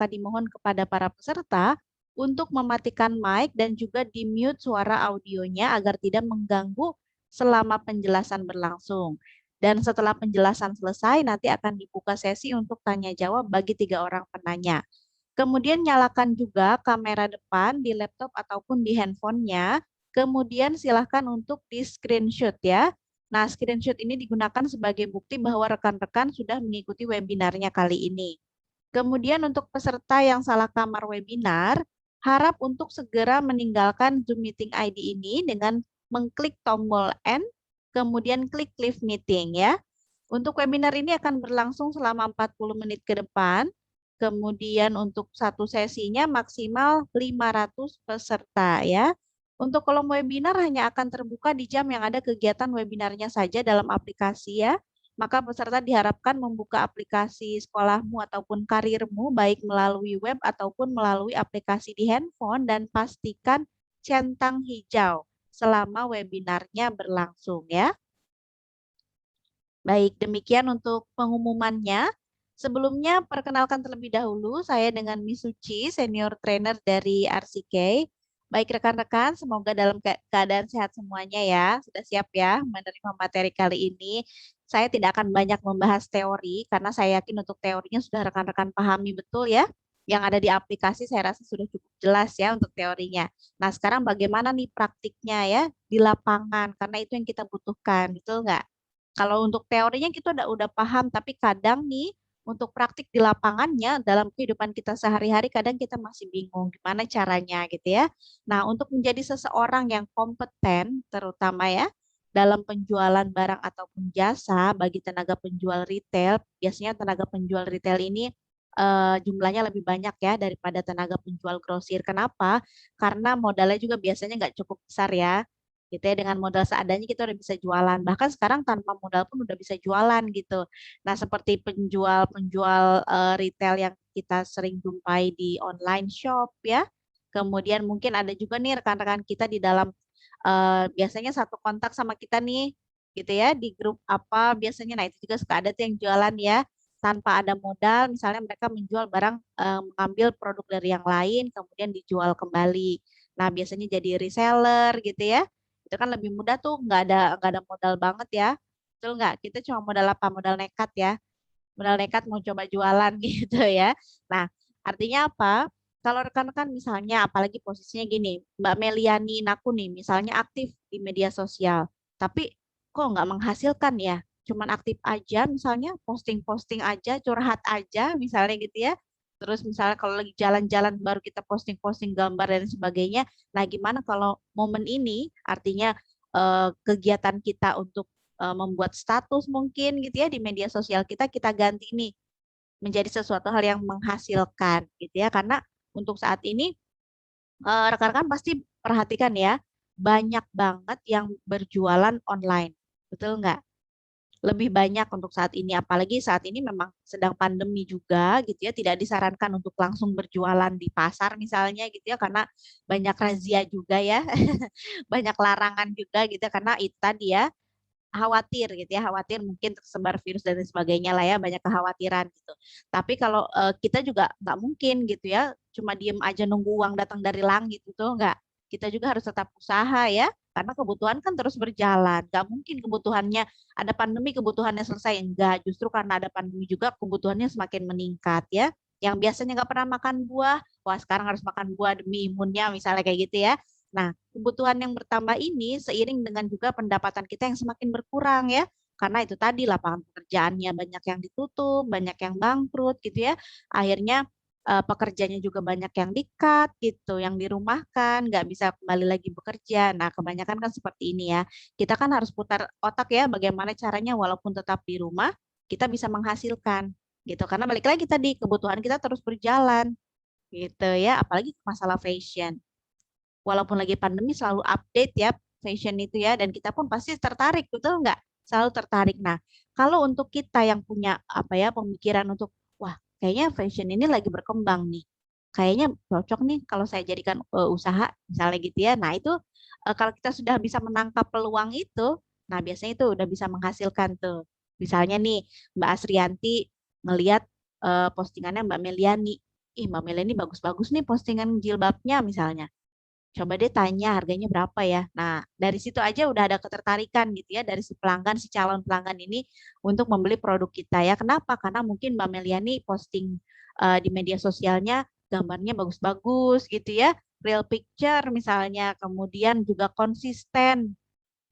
maka dimohon kepada para peserta untuk mematikan mic dan juga di-mute suara audionya agar tidak mengganggu selama penjelasan berlangsung. Dan setelah penjelasan selesai, nanti akan dibuka sesi untuk tanya jawab bagi 3 orang penanya. Kemudian nyalakan juga kamera depan di laptop ataupun di handphonenya. Kemudian silahkan untuk di screenshot ya. Nah, screenshot ini digunakan sebagai bukti bahwa rekan-rekan sudah mengikuti webinarnya kali ini. Kemudian untuk peserta yang salah kamar webinar, harap untuk segera meninggalkan Zoom Meeting ID ini dengan mengklik tombol N, kemudian klik Leave Meeting ya. Untuk webinar ini akan berlangsung selama 40 menit ke depan. Kemudian untuk satu sesinya maksimal 500 peserta ya. Untuk kolom webinar hanya akan terbuka di jam yang ada kegiatan webinarnya saja dalam aplikasi ya. Maka peserta diharapkan membuka aplikasi sekolahmu ataupun karirmu baik melalui web ataupun melalui aplikasi di handphone dan pastikan centang hijau selama webinarnya berlangsung ya. Baik, demikian untuk pengumumannya. Sebelumnya, perkenalkan terlebih dahulu, saya dengan Miss Suci, Senior Trainer dari RCK. Baik rekan-rekan, semoga dalam keadaan sehat semuanya ya. Sudah siap ya menerima materi kali ini. Saya tidak akan banyak membahas teori, karena saya yakin untuk teorinya sudah rekan-rekan pahami betul ya. Yang ada di aplikasi saya rasa sudah cukup jelas ya untuk teorinya. Nah, sekarang bagaimana nih praktiknya ya di lapangan, karena itu yang kita butuhkan, betul nggak? Kalau untuk teorinya kita udah paham, tapi kadang nih untuk praktik di lapangannya dalam kehidupan kita sehari-hari kadang kita masih bingung gimana caranya gitu ya. Nah, untuk menjadi seseorang yang kompeten terutama ya dalam penjualan barang ataupun jasa bagi tenaga penjual retail, biasanya tenaga penjual retail ini jumlahnya lebih banyak ya daripada tenaga penjual grosir. Kenapa? Karena modalnya juga biasanya nggak cukup besar ya gitu ya, dengan modal seadanya kita udah bisa jualan, bahkan sekarang tanpa modal pun udah bisa jualan gitu. Nah, seperti penjual-penjual retail yang kita sering jumpai di online shop ya, kemudian mungkin ada juga nih rekan-rekan kita di dalam biasanya satu kontak sama kita nih gitu ya di grup apa biasanya, nah itu juga suka ada tuh yang jualan ya tanpa ada modal, misalnya mereka menjual barang, mengambil produk dari yang lain kemudian dijual kembali. Nah, biasanya jadi reseller gitu ya. Itu kan lebih mudah tuh, nggak ada modal banget ya. Betul nggak? Kita cuma modal apa? Modal nekat ya. Modal nekat mau coba jualan gitu ya. Nah, artinya apa? Kalau rekan-rekan misalnya, apalagi posisinya gini, Mbak Meliani Naku nih, misalnya aktif di media sosial, tapi kok nggak menghasilkan ya? Cuman aktif aja, misalnya posting-posting aja, curhat aja, misalnya gitu ya. Terus misalnya kalau lagi jalan-jalan baru kita posting-posting gambar dan sebagainya. Nah, gimana kalau momen ini artinya kegiatan kita untuk membuat status mungkin gitu ya di media sosial kita, kita ganti nih menjadi sesuatu hal yang menghasilkan gitu ya. Karena untuk saat ini rekan-rekan pasti perhatikan ya, banyak banget yang berjualan online. Betul nggak? Lebih banyak untuk saat ini, apalagi saat ini memang sedang pandemi juga gitu ya, tidak disarankan untuk langsung berjualan di pasar misalnya gitu ya, karena banyak razia juga ya, banyak larangan juga gitu ya, karena itu tadi ya, khawatir gitu ya, khawatir mungkin tersebar virus dan lain sebagainya lah ya, banyak kekhawatiran gitu. Tapi kalau kita juga nggak mungkin gitu ya, cuma diem aja nunggu uang datang dari langit itu nggak. Kita juga harus tetap usaha ya, karena kebutuhan kan terus berjalan. Nggak mungkin kebutuhannya ada pandemi kebutuhannya selesai, enggak. Justru karena ada pandemi juga kebutuhannya semakin meningkat ya. Yang biasanya nggak pernah makan buah, wah sekarang harus makan buah demi imunnya misalnya kayak gitu ya. Nah, kebutuhan yang bertambah ini seiring dengan juga pendapatan kita yang semakin berkurang ya. Karena itu tadi lapangan pekerjaannya banyak yang ditutup, banyak yang bangkrut gitu ya. Akhirnya pekerjanya juga banyak yang di-cut gitu, yang dirumahkan, nggak bisa kembali lagi bekerja. Nah, kebanyakan kan seperti ini ya. Kita kan harus putar otak ya bagaimana caranya walaupun tetap di rumah, kita bisa menghasilkan gitu. Karena balik lagi tadi kebutuhan kita terus berjalan gitu ya, apalagi masalah fashion walaupun lagi pandemi selalu update ya fashion itu ya dan kita pun pasti tertarik betul nggak selalu tertarik. Nah, kalau untuk kita yang punya apa ya pemikiran untuk wah kayaknya fashion ini lagi berkembang nih, kayaknya cocok nih kalau saya jadikan usaha misalnya gitu ya. Nah itu kalau kita sudah bisa menangkap peluang itu, nah biasanya itu udah bisa menghasilkan tuh. Misalnya nih Mbak Asrianti ngelihat postingannya Mbak Meliani. ih Mbak Mela ini bagus-bagus nih postingan jilbabnya misalnya. Coba deh tanya harganya berapa ya. Nah, dari situ aja udah ada ketertarikan gitu ya dari si pelanggan, si calon pelanggan ini untuk membeli produk kita ya. Kenapa? Karena mungkin Mbak Meliani posting di media sosialnya gambarnya bagus-bagus gitu ya, real picture misalnya, kemudian juga konsisten.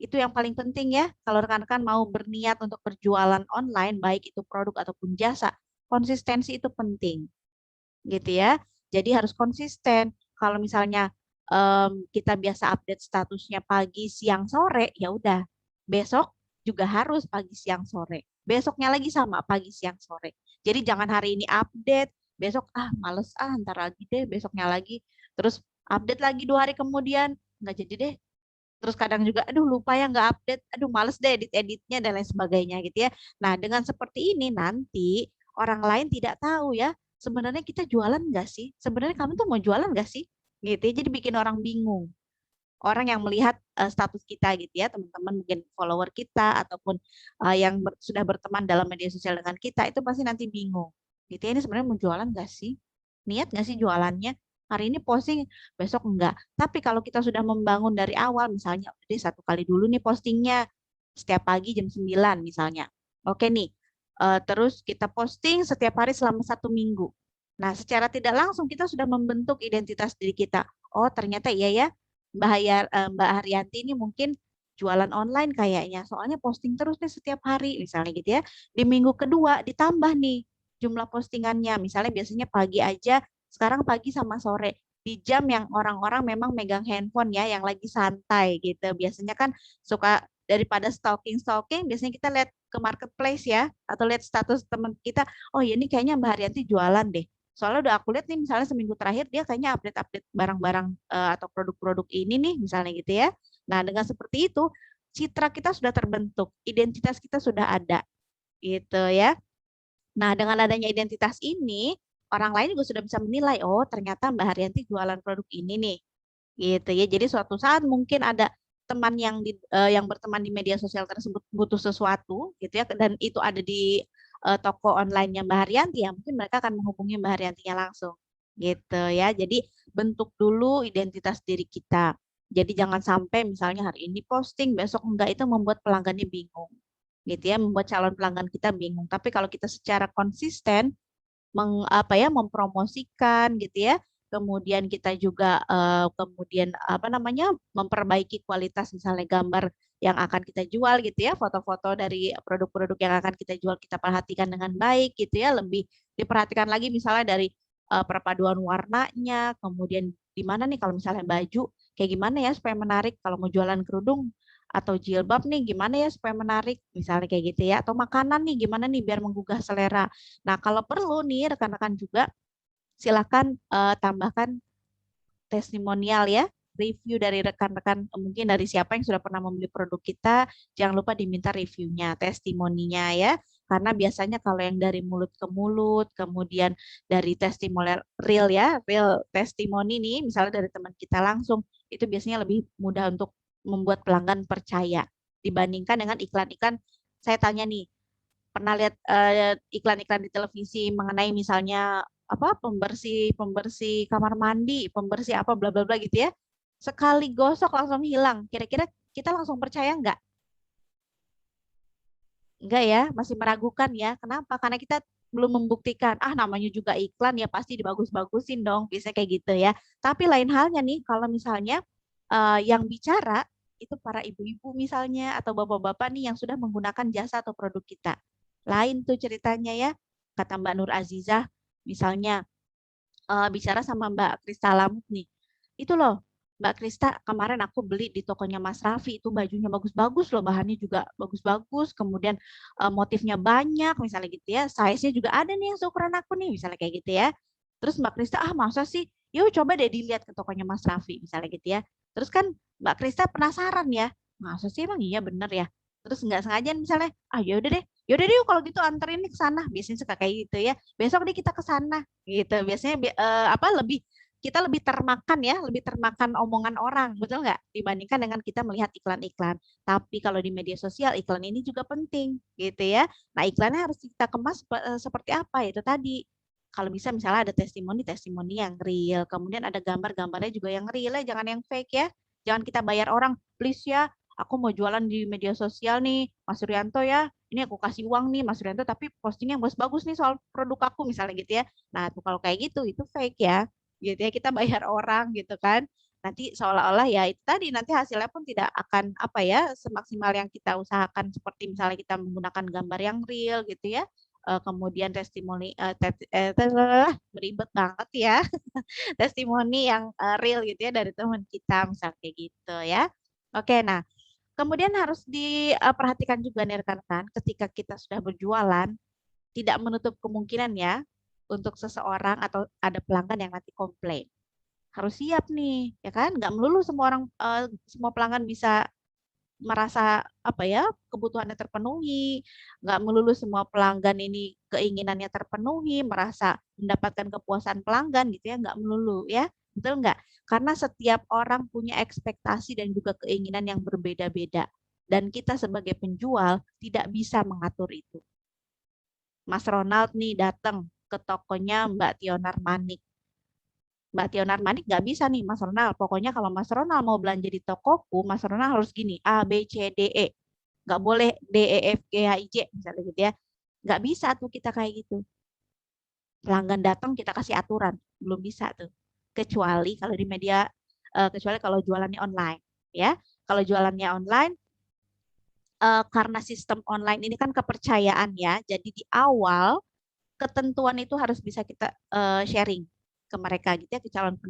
Itu yang paling penting ya. Kalau rekan-rekan mau berniat untuk berjualan online, baik itu produk ataupun jasa, konsistensi itu penting gitu ya. Jadi harus konsisten. Kalau misalnya kita biasa update statusnya pagi, siang, sore, ya udah. Besok juga harus pagi, siang, sore. Besoknya lagi sama pagi, siang, sore. Jadi jangan hari ini update, besok males ntar lagi deh, besoknya lagi. Terus update lagi 2 hari kemudian, nggak jadi deh. Terus kadang juga, aduh lupa ya nggak update, aduh males deh edit-editnya dan lain sebagainya gitu ya. Nah dengan seperti ini nanti orang lain tidak tahu ya, sebenarnya kita jualan nggak sih? Sebenarnya kamu tuh mau jualan nggak sih? Gitu ya. Jadi bikin orang bingung. Orang yang melihat status kita gitu ya, teman-teman mungkin follower kita ataupun yang sudah berteman dalam media sosial dengan kita itu pasti nanti bingung. Gitu ya, ini sebenarnya mau jualan nggak sih? Niat nggak sih jualannya? Hari ini posting, besok enggak. Tapi kalau kita sudah membangun dari awal, misalnya udah deh 1 kali dulu nih postingnya, setiap pagi jam 9 misalnya. Oke nih, terus kita posting setiap hari selama 1 minggu. Nah, secara tidak langsung kita sudah membentuk identitas diri kita. Oh, ternyata iya ya, Mbak Haryanti ini mungkin jualan online kayaknya. Soalnya posting terus nih setiap hari, misalnya gitu ya. Di minggu kedua ditambah nih jumlah postingannya. Misalnya biasanya pagi aja, sekarang pagi sama sore. Di jam yang orang-orang memang megang handphone ya, yang lagi santai gitu. Biasanya kan suka daripada stalking-stalking, biasanya kita lihat ke marketplace ya, atau lihat status teman kita, oh ya ini kayaknya Mbak Haryanti jualan deh. Soalnya udah aku lihat nih misalnya seminggu terakhir dia kayaknya update-update barang-barang atau produk-produk ini nih misalnya gitu ya. Nah, dengan seperti itu citra kita sudah terbentuk, identitas kita sudah ada gitu ya. Nah, dengan adanya identitas ini, orang lain juga sudah bisa menilai, oh ternyata Mbak Haryanti jualan produk ini nih. Gitu ya. Jadi suatu saat mungkin ada teman yang berteman di media sosial tersebut butuh sesuatu gitu ya dan itu ada di toko online-nya Mbak Haryanti ya mungkin mereka akan menghubungi Mbak Haryantinya langsung gitu ya. Jadi bentuk dulu identitas diri kita. Jadi jangan sampai misalnya hari ini posting besok enggak, itu membuat pelanggannya bingung gitu ya, membuat calon pelanggan kita bingung. Tapi kalau kita secara konsisten mempromosikan gitu ya. Kemudian kita juga kemudian apa namanya memperbaiki kualitas misalnya gambar yang akan kita jual gitu ya, foto-foto dari produk-produk yang akan kita jual kita perhatikan dengan baik gitu ya, lebih diperhatikan lagi misalnya dari perpaduan warnanya, kemudian di mana nih kalau misalnya baju kayak gimana ya supaya menarik, kalau mau jualan kerudung atau jilbab nih gimana ya supaya menarik misalnya kayak gitu ya, atau makanan nih gimana nih biar menggugah selera. Nah, kalau perlu nih rekan-rekan juga silakan tambahkan testimonial ya, review dari rekan-rekan mungkin dari siapa yang sudah pernah membeli produk kita, jangan lupa diminta reviewnya, testimoninya ya. Karena biasanya kalau yang dari mulut ke mulut, kemudian dari testimonial real ya, real testimoni nih, misalnya dari teman kita langsung, itu biasanya lebih mudah untuk membuat pelanggan percaya dibandingkan dengan iklan-iklan. Saya tanya nih, pernah lihat iklan-iklan di televisi mengenai misalnya apa pembersih pembersih kamar mandi, pembersih apa bla bla bla gitu ya. Sekali gosok langsung hilang. Kira-kira kita langsung percaya nggak? Enggak ya, masih meragukan ya. Kenapa? Karena kita belum membuktikan. Ah, namanya juga iklan ya pasti dibagus-bagusin dong. Biasanya kayak gitu ya. Tapi lain halnya nih kalau misalnya yang bicara itu para ibu-ibu misalnya atau bapak-bapak nih yang sudah menggunakan jasa atau produk kita. Lain tuh ceritanya ya. Kata Mbak Nur Azizah misalnya bicara sama Mbak Krista Lamut nih. Itu loh, Mbak Krista, kemarin aku beli di tokonya Mas Raffi, itu bajunya bagus-bagus loh, bahannya juga bagus-bagus, kemudian motifnya banyak, misalnya gitu ya, size-nya juga ada nih yang seukuran aku nih, misalnya kayak gitu ya. Terus Mbak Krista, masa sih? Yuk coba deh dilihat ke tokonya Mas Raffi, misalnya gitu ya. Terus kan Mbak Krista penasaran ya, masa sih emang iya bener ya? Terus nggak sengaja misalnya, yaudah deh yuk kalau gitu anterin nih ke sana, biasanya suka kayak gitu ya. Besok deh kita ke sana, gitu. Biasanya apa lebih kita lebih termakan ya, lebih termakan omongan orang, betul nggak? Dibandingkan dengan kita melihat iklan-iklan. Tapi kalau di media sosial iklan ini juga penting, gitu ya. Nah iklannya harus kita kemas seperti apa itu tadi. kalau bisa misalnya ada testimoni yang real, kemudian ada gambarnya juga yang real ya, jangan yang fake ya. Jangan kita bayar orang, please ya, aku mau jualan di media sosial nih, Mas Suryanto ya, ini aku kasih uang nih Mas Suryanto, tapi postingnya bagus-bagus nih soal produk aku misalnya gitu ya. Nah, tuh kalau kayak gitu itu fake ya, gitu ya, kita bayar orang gitu kan. Nanti seolah-olah ya itu tadi nanti hasilnya pun tidak akan apa ya semaksimal yang kita usahakan seperti misalnya kita menggunakan gambar yang real gitu ya. Kemudian testimoni beribet banget ya testimoni yang real gitu ya dari teman kita misal kayak gitu ya. Oke, nah kemudian harus diperhatikan juga nih rekan-rekan ketika kita sudah berjualan tidak menutup kemungkinan ya untuk seseorang atau ada pelanggan yang nanti komplain. Harus siap nih, ya kan? Nggak melulu semua orang semua pelanggan bisa merasa apa ya kebutuhannya terpenuhi, nggak melulu semua pelanggan ini keinginannya terpenuhi, merasa mendapatkan kepuasan pelanggan gitu ya, nggak melulu ya, betul nggak? Karena setiap orang punya ekspektasi dan juga keinginan yang berbeda-beda, dan kita sebagai penjual tidak bisa mengatur itu. Mas Ronald nih datang ke tokonya Mbak Tionar Manik. Mbak Tionar Manik nggak bisa nih Mas Ronald. Pokoknya kalau Mas Ronald mau belanja di tokoku, Mas Ronald harus gini, A, B, C, D, E. Nggak boleh D, E, F, G, H, I, J misalnya gitu ya. Nggak bisa tuh kita kayak gitu. Pelanggan datang kita kasih aturan. Belum bisa tuh. Kecuali kalau jualannya online. Ya, kalau jualannya online, karena sistem online ini kan kepercayaan ya. Jadi di awal ketentuan itu harus bisa kita sharing ke mereka gitu ya, ke calon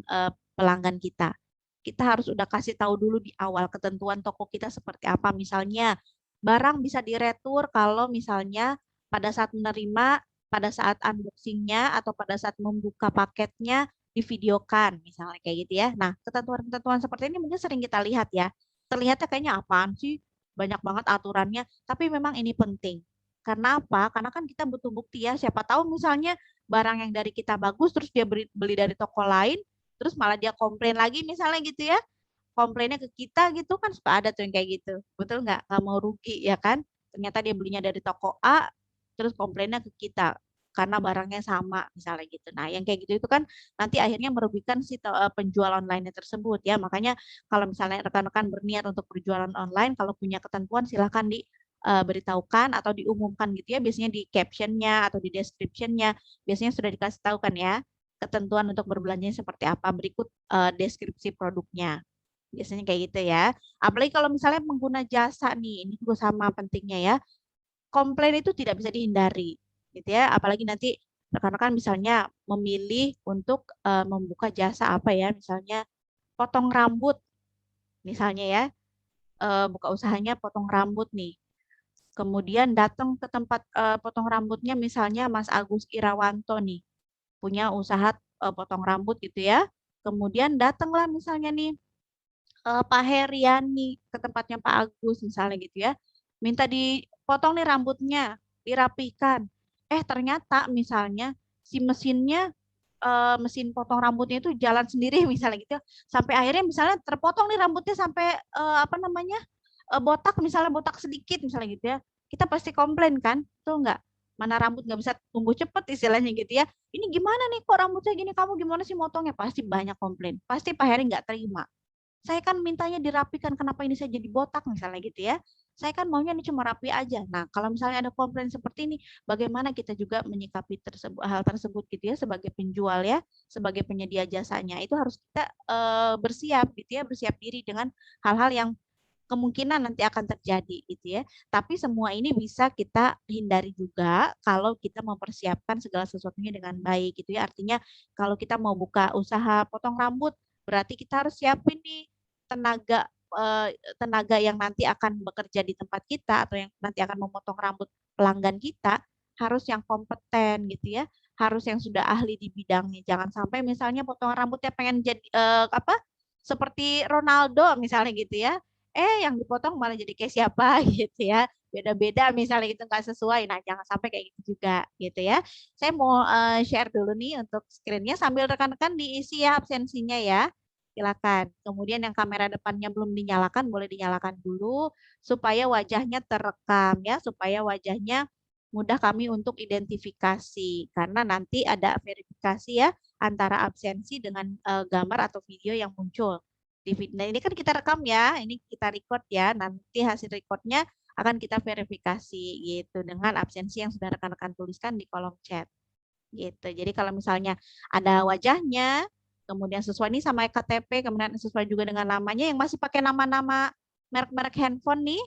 pelanggan kita. Kita harus udah kasih tahu dulu di awal ketentuan toko kita seperti apa. Misalnya barang bisa diretur kalau misalnya pada saat menerima, pada saat unboxingnya atau pada saat membuka paketnya divideokan misalnya kayak gitu ya. Nah, ketentuan-ketentuan seperti ini mungkin sering kita lihat ya. Terlihatnya kayaknya apaan sih? Banyak banget aturannya, tapi memang ini penting. Karena apa? Karena kan kita butuh bukti ya. Siapa tahu misalnya barang yang dari kita bagus, terus dia beli dari toko lain, terus malah dia komplain lagi misalnya gitu ya. Komplainnya ke kita gitu kan suka ada tuh yang kayak gitu. Betul nggak? Nggak mau rugi ya kan? Ternyata dia belinya dari toko A, terus komplainnya ke kita karena barangnya sama misalnya gitu. Nah, yang kayak gitu itu kan nanti akhirnya merugikan si penjual online tersebut ya. Makanya kalau misalnya rekan-rekan berniat untuk berjualan online, kalau punya ketentuan silahkan diberitahukan atau diumumkan gitu ya. Biasanya di captionnya atau di descriptionnya biasanya sudah dikasih tahu kan ya ketentuan untuk berbelanjanya seperti apa. Berikut deskripsi produknya. Biasanya kayak gitu ya. Apalagi kalau misalnya pengguna jasa nih, ini juga sama pentingnya ya. Komplain itu tidak bisa dihindari, gitu ya. Apalagi nanti rekan-rekan misalnya memilih untuk membuka jasa apa ya, misalnya potong rambut, misalnya ya, buka usahanya potong rambut nih. Kemudian datang ke tempat potong rambutnya misalnya Mas Agus Irawanto nih, punya usaha potong rambut gitu ya. Kemudian datanglah misalnya nih Pak Heriani ke tempatnya Pak Agus misalnya gitu ya. Minta dipotong nih rambutnya, dirapikan. Ternyata misalnya si mesin potong rambutnya itu jalan sendiri misalnya gitu ya. Sampai akhirnya misalnya terpotong nih rambutnya sampai apa namanya? Botak misalnya botak sedikit misalnya gitu ya. Kita pasti komplain kan? Tuh enggak? Mana rambut nggak bisa tumbuh cepat istilahnya gitu ya. Ini gimana nih kok rambutnya gini kamu gimana sih motongnya? Pasti banyak komplain. Pasti Pak Heri nggak terima. Saya kan mintanya dirapikan, kenapa ini saya jadi botak misalnya gitu ya. Saya kan maunya ini cuma rapi aja. Nah, kalau misalnya ada komplain seperti ini, bagaimana kita juga menyikapi hal tersebut gitu ya sebagai penjual ya, sebagai penyedia jasanya. Itu harus kita bersiap gitu ya, bersiap diri dengan hal-hal yang kemungkinan nanti akan terjadi gitu ya. Tapi semua ini bisa kita hindari juga kalau kita mempersiapkan segala sesuatunya dengan baik gitu ya. Artinya kalau kita mau buka usaha potong rambut, berarti kita harus siapin nih tenaga tenaga yang nanti akan bekerja di tempat kita atau yang nanti akan memotong rambut pelanggan kita harus yang kompeten gitu ya, harus yang sudah ahli di bidangnya. Jangan sampai misalnya potong rambutnya pengen jadi apa? Seperti Ronaldo misalnya gitu ya. Yang dipotong malah jadi kayak siapa gitu ya. Beda-beda misalnya gitu nggak sesuai. Nah, jangan sampai kayak gitu juga gitu ya. Saya mau share dulu nih untuk screen-nya sambil rekan-rekan diisi ya absensinya ya. Silakan. Kemudian yang kamera depannya belum dinyalakan, boleh dinyalakan dulu supaya wajahnya terekam ya, supaya wajahnya mudah kami untuk identifikasi karena nanti ada verifikasi ya antara absensi dengan gambar atau video yang muncul di video. Nah, ini kan kita rekam ya, ini kita record ya. Nanti hasil recordnya akan kita verifikasi gitu dengan absensi yang sudah rekan-rekan tuliskan di kolom chat gitu. Jadi kalau misalnya ada wajahnya, kemudian sesuai nih sama KTP, kemudian sesuai juga dengan namanya yang masih pakai nama-nama merek-merek handphone nih,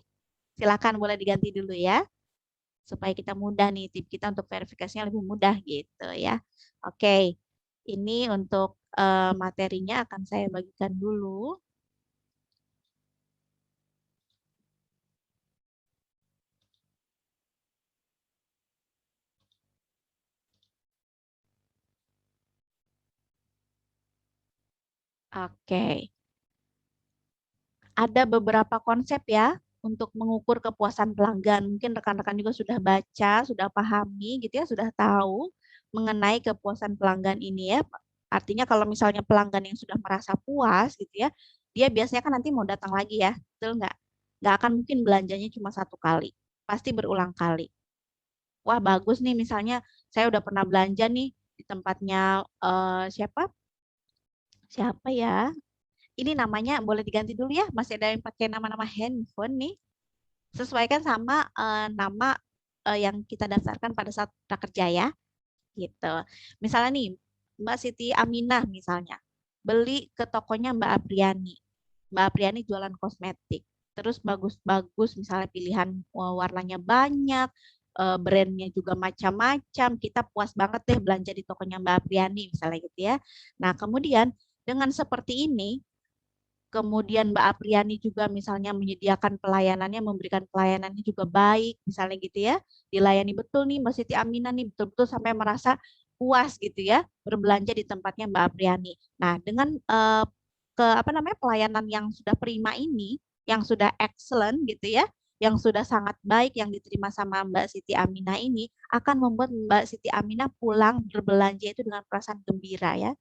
silakan boleh diganti dulu ya supaya kita mudah nih, tip kita untuk verifikasinya lebih mudah gitu ya. Oke, ini untuk materinya akan saya bagikan dulu. Oke, ada beberapa konsep ya untuk mengukur kepuasan pelanggan. Mungkin rekan-rekan juga sudah baca, sudah pahami gitu ya, sudah tahu mengenai kepuasan pelanggan ini ya. Artinya kalau misalnya pelanggan yang sudah merasa puas gitu ya, dia biasanya kan nanti mau datang lagi ya, betul nggak? Nggak akan mungkin belanjanya cuma satu kali, pasti berulang kali. Wah bagus nih misalnya saya udah pernah belanja nih di tempatnya siapa? Siapa ya? Ini namanya boleh diganti dulu ya, masih ada yang pakai nama-nama handphone nih. Sesuaikan sama nama yang kita daftarkan pada saat prakerja ya, gitu. Misalnya nih, Mbak Siti Aminah misalnya, beli ke tokonya Mbak Apriani. Mbak Apriani jualan kosmetik. Terus bagus-bagus, misalnya pilihan warnanya banyak, brandnya juga macam-macam. Kita puas banget deh belanja di tokonya Mbak Apriani, misalnya gitu ya. Nah, kemudian dengan seperti ini, kemudian Mbak Apriani juga misalnya menyediakan pelayanannya, memberikan pelayanannya juga baik, misalnya gitu ya, dilayani betul nih Mbak Siti Aminah nih, betul-betul sampai merasa puas gitu ya, berbelanja di tempatnya Mbak Apriani. Nah, dengan apa namanya pelayanan yang sudah prima ini, yang sudah excellent gitu ya, yang sudah sangat baik yang diterima sama Mbak Siti Aminah ini, akan membuat Mbak Siti Aminah pulang berbelanja itu dengan perasaan gembira ya.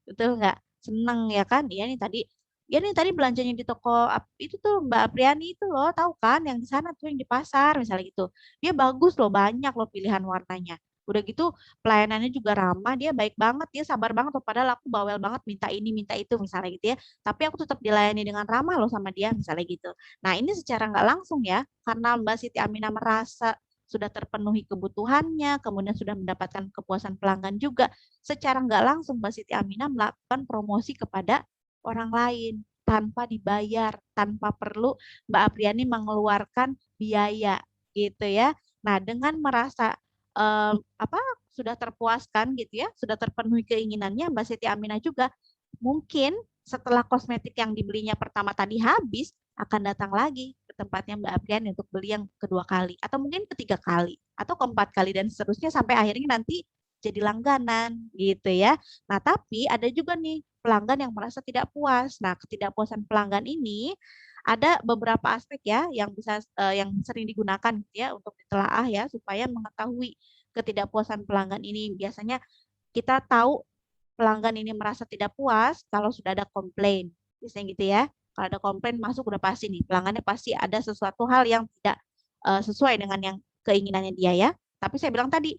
Betul nggak? Seneng ya kan? Iya nih tadi, ya nih tadi belanjanya di toko itu tuh Mbak Apriani itu loh, tahu kan? Yang di sana tuh yang di pasar misalnya gitu. Dia bagus loh, banyak loh pilihan warnanya. Udah gitu pelayanannya juga ramah, dia baik banget, dia sabar banget loh. Padahal aku bawel banget minta ini, minta itu misalnya gitu ya. Tapi aku tetap dilayani dengan ramah loh sama dia misalnya gitu. Nah ini secara nggak langsung ya, karena Mbak Siti Aminah merasa sudah terpenuhi kebutuhannya, kemudian sudah mendapatkan kepuasan pelanggan juga, secara nggak langsung Mbak Siti Aminah melakukan promosi kepada orang lain tanpa dibayar, tanpa perlu Mbak Apriani mengeluarkan biaya gitu ya. Nah, dengan merasa apa sudah terpuaskan gitu ya, sudah terpenuhi keinginannya Mbak Siti Aminah juga mungkin setelah kosmetik yang dibelinya pertama tadi habis akan datang lagi ke tempatnya Mbak Apriani untuk beli yang kedua kali atau mungkin ketiga kali atau keempat kali dan seterusnya sampai akhirnya nanti jadi langganan gitu ya. Nah, tapi ada juga nih pelanggan yang merasa tidak puas. Nah, ketidakpuasan pelanggan ini ada beberapa aspek ya yang bisa yang sering digunakan gitu ya untuk ditelaah ya supaya mengetahui ketidakpuasan pelanggan ini. Biasanya kita tahu pelanggan ini merasa tidak puas kalau sudah ada komplain. Biasanya gitu ya. Kalau ada komplain masuk udah pasti nih pelanggannya pasti ada sesuatu hal yang tidak sesuai dengan yang keinginannya dia ya. Tapi saya bilang tadi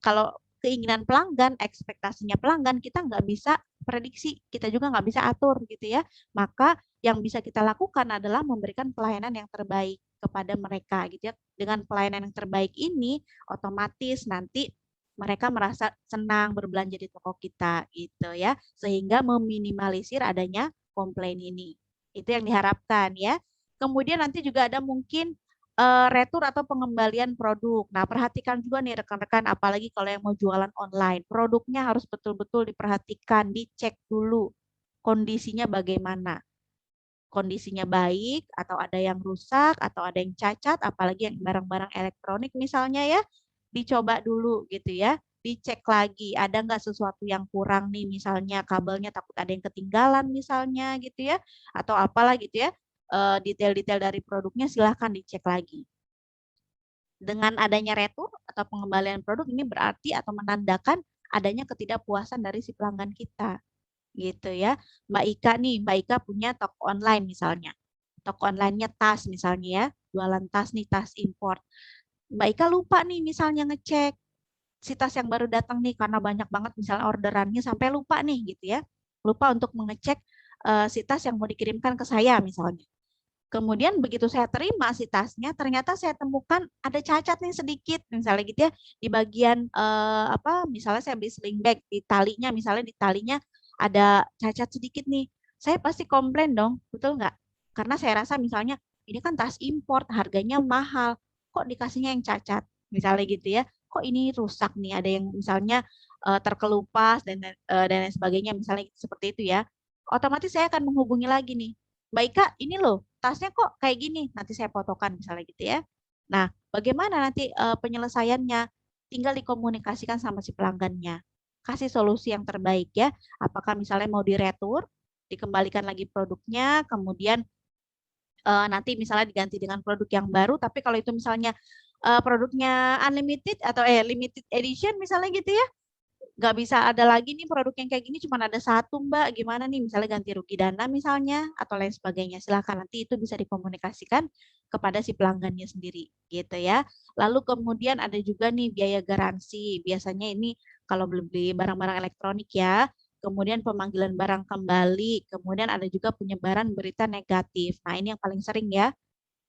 kalau keinginan pelanggan, ekspektasinya pelanggan kita nggak bisa prediksi, kita juga nggak bisa atur gitu ya. Maka yang bisa kita lakukan adalah memberikan pelayanan yang terbaik kepada mereka gitu ya. Dengan pelayanan yang terbaik ini otomatis nanti mereka merasa senang berbelanja di toko kita gitu ya, sehingga meminimalisir adanya komplain ini. Itu yang diharapkan ya. Kemudian nanti juga ada mungkin retur atau pengembalian produk. Nah, perhatikan juga nih rekan-rekan, apalagi kalau yang mau jualan online, produknya harus betul-betul diperhatikan, dicek dulu kondisinya bagaimana. Kondisinya baik atau ada yang rusak atau ada yang cacat, apalagi yang barang-barang elektronik misalnya ya, dicoba dulu gitu ya, dicek lagi ada nggak sesuatu yang kurang nih, misalnya kabelnya takut ada yang ketinggalan misalnya gitu ya, atau apalah gitu ya, detail-detail dari produknya silahkan dicek lagi. Dengan adanya retur atau pengembalian produk ini berarti atau menandakan adanya ketidakpuasan dari si pelanggan kita gitu ya. Mbak Ika nih, Mbak Ika punya toko online misalnya. Toko onlinenya tas misalnya ya, jualan tas nih, tas import. Mbak Ika lupa nih misalnya ngecek si tas yang baru datang nih karena banyak banget misalnya orderannya sampai lupa nih gitu ya. Lupa untuk mengecek si tas yang mau dikirimkan ke saya misalnya. Kemudian begitu saya terima si tasnya, ternyata saya temukan ada cacat nih sedikit, misalnya gitu ya, di bagian apa, misalnya saya beli sling bag di talinya, misalnya di talinya ada cacat sedikit nih, saya pasti komplain dong, betul nggak? Karena saya rasa misalnya ini kan tas import, harganya mahal, kok dikasihnya yang cacat, misalnya gitu ya, kok ini rusak nih, ada yang misalnya terkelupas dan lain sebagainya, misalnya seperti itu ya. Otomatis saya akan menghubungi lagi nih, Mbak Ika, ini loh tasnya kok kayak gini, nanti saya fotokan misalnya gitu ya. Nah, bagaimana nanti penyelesaiannya? Tinggal dikomunikasikan sama si pelanggannya. Kasih solusi yang terbaik ya. Apakah misalnya mau diretur, dikembalikan lagi produknya, kemudian nanti misalnya diganti dengan produk yang baru, tapi kalau itu misalnya produknya unlimited atau limited edition misalnya gitu ya, nggak bisa ada lagi nih produk yang kayak gini cuma ada satu Mbak, gimana nih misalnya ganti rugi dana misalnya atau lain sebagainya. Silakan nanti itu bisa dikomunikasikan kepada si pelanggannya sendiri gitu ya. Lalu kemudian ada juga nih biaya garansi. Biasanya ini kalau beli barang-barang elektronik ya. Kemudian pemanggilan barang kembali, kemudian ada juga penyebaran berita negatif. Nah, ini yang paling sering ya.